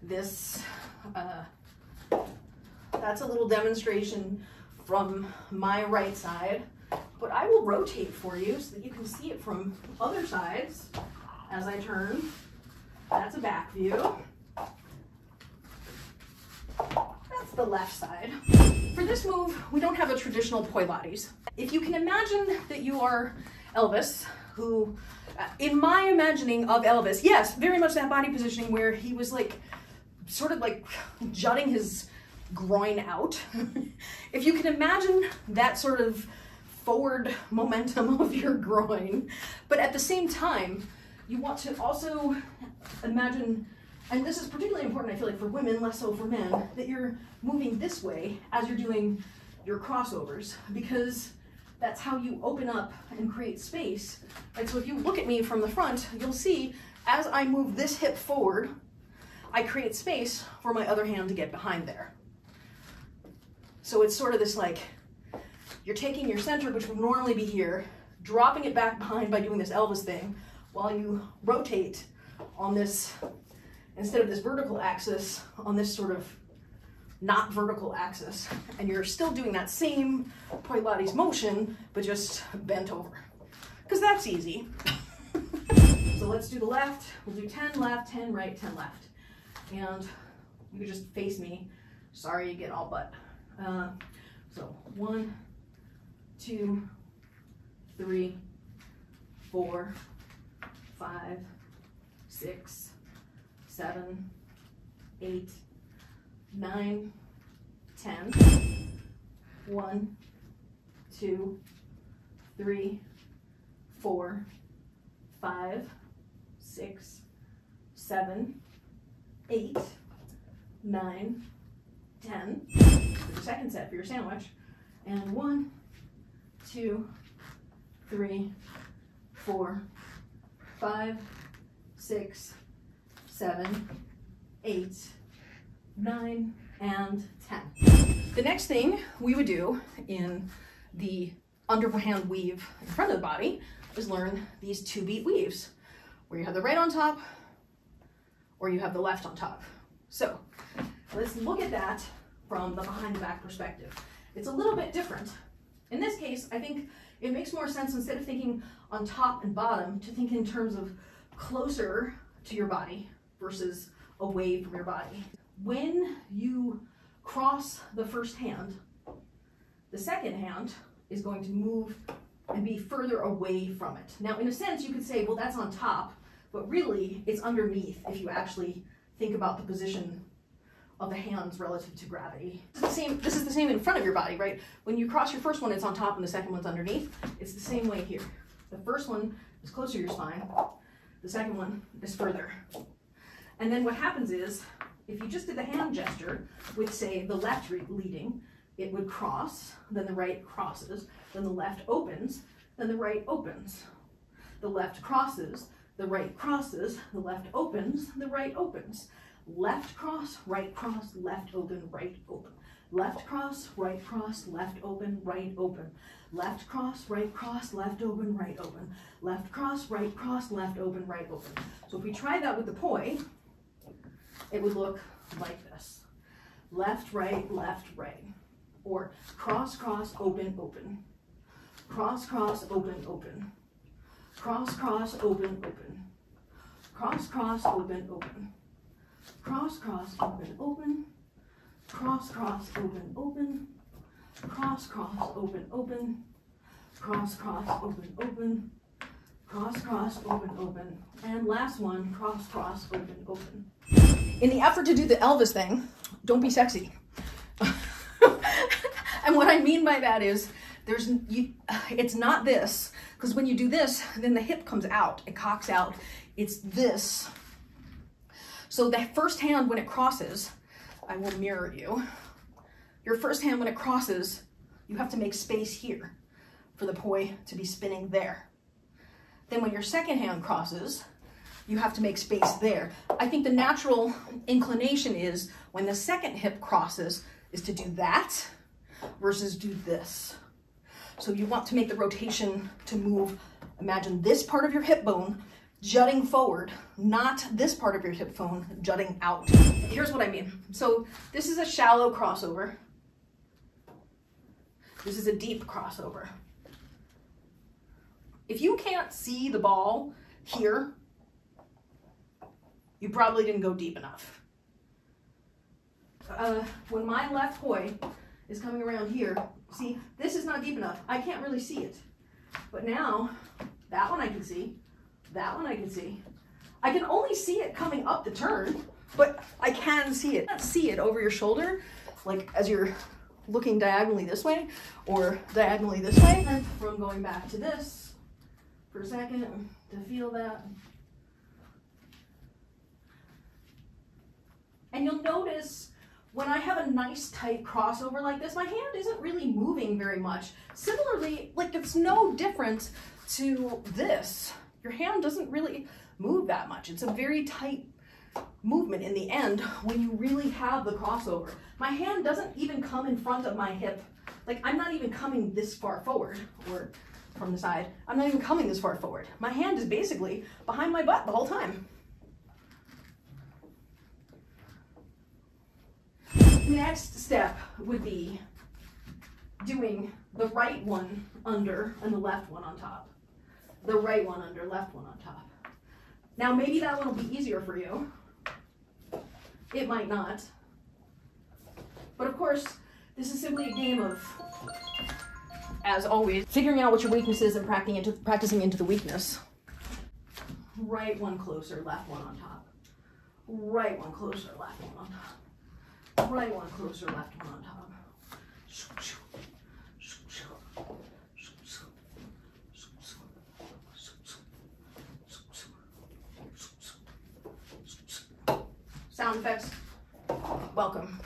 this, that's a little demonstration from my right side, but I will rotate for you so that you can see it from other sides as I turn. That's a back view. That's the left side. For this move, we don't have a traditional Poilates. If you can imagine that you are Elvis, who, in my imagining of Elvis, yes, very much that body positioning where he was like, sort of like jutting his groin out. If you can imagine that sort of forward momentum of your groin, but at the same time, you want to also imagine, and this is particularly important, I feel like, for women, less so for men, that you're moving this way as you're doing your crossovers, because that's how you open up and create space. And so if you look at me from the front, you'll see as I move this hip forward, I create space for my other hand to get behind there. So it's sort of this like, you're taking your center, which would normally be here, dropping it back behind by doing this Elvis thing, while you rotate on this, instead of this vertical axis, on this sort of not vertical axis, and you're still doing that same Poilates motion, but just bent over, because that's easy. So let's do the left. We'll do 10 left, 10 right, 10 left. And you can just face me. Sorry, you get all butt. So 1, 2, 3, 4, 5, 6, 7, 8, 9, 10. 1, 2, 3, 4, 5, 6, 7, 8, 9, 10. For the second set for your sandwich. And 1, 2, 3, 4, 5, 6, 7, 8, 9, and 10. The next thing we would do in the underhand weave in front of the body is learn these 2-beat weaves, where you have the right on top or you have the left on top. So let's look at that from the behind the back perspective. It's a little bit different. In this case, I think it makes more sense, instead of thinking on top and bottom, to think in terms of closer to your body versus away from your body. When you cross the first hand, the second hand is going to move and be further away from it. Now, in a sense, you could say, well, that's on top, but really it's underneath if you actually think about the position of the hands relative to gravity. This is the same in front of your body, right? When you cross your first one, it's on top and the second one's underneath. It's the same way here. The first one is closer to your spine. The second one is further. And then what happens is, if you just did the hand gesture with, say, the left leading, it would cross, then the right crosses, then the left opens, then the right opens. The left crosses, the right crosses, the left opens, the right opens. Left cross, left open, right open. Left cross, left open, right open. Left cross, left open, right open. Left cross, left open, right open. So if we try that with the poi, it would look like this. Left, right, or cross, cross, open, open. Cross, cross, open, open. Cross, cross, open, open. Cross, cross, open, open. Cross, cross, open, open. Cross, cross, open, open. Cross, cross, open, open. Cross, cross, open, open. Cross, cross, open, open. And last one, cross, cross, open, open. In the effort to do the Elvis thing, don't be sexy. And what I mean by that is, it's not this, because when you do this, then the hip comes out, it cocks out. It's this. So the first hand, when it crosses, I will mirror you. Your first hand, when it crosses, you have to make space here for the poi to be spinning there. Then when your second hand crosses, you have to make space there. I think the natural inclination is, when the second hip crosses, is to do that versus do this. So you want to make the rotation to move, imagine this part of your hip bone jutting forward, not this part of your hip bone jutting out. Here's what I mean. So this is a shallow crossover. This is a deep crossover. If you can't see the ball here, you probably didn't go deep enough. When my left poi is coming around here, see, this is not deep enough. I can't really see it. But now, that one I can see. That one I can see. I can only see it coming up the turn, but I can see it. I can't see it over your shoulder, like as you're looking diagonally this way or diagonally this way. And from going back to this for a second to feel that. And you'll notice when I have a nice tight crossover like this, my hand isn't really moving very much. Similarly, like it's no different to this. Your hand doesn't really move that much. It's a very tight movement in the end when you really have the crossover. My hand doesn't even come in front of my hip. Like I'm not even coming this far forward or from the side. I'm not even coming this far forward. My hand is basically behind my butt the whole time. Next step would be doing the right one under and the left one on top. The right one under, left one on top. Now maybe that one will be easier for you. It might not. But of course, this is simply a game of, as always, figuring out what your weakness is and practicing into the weakness. Right one closer, left one on top. Right one closer, left one on top. Right one closer, left one on top. Sound effects, welcome.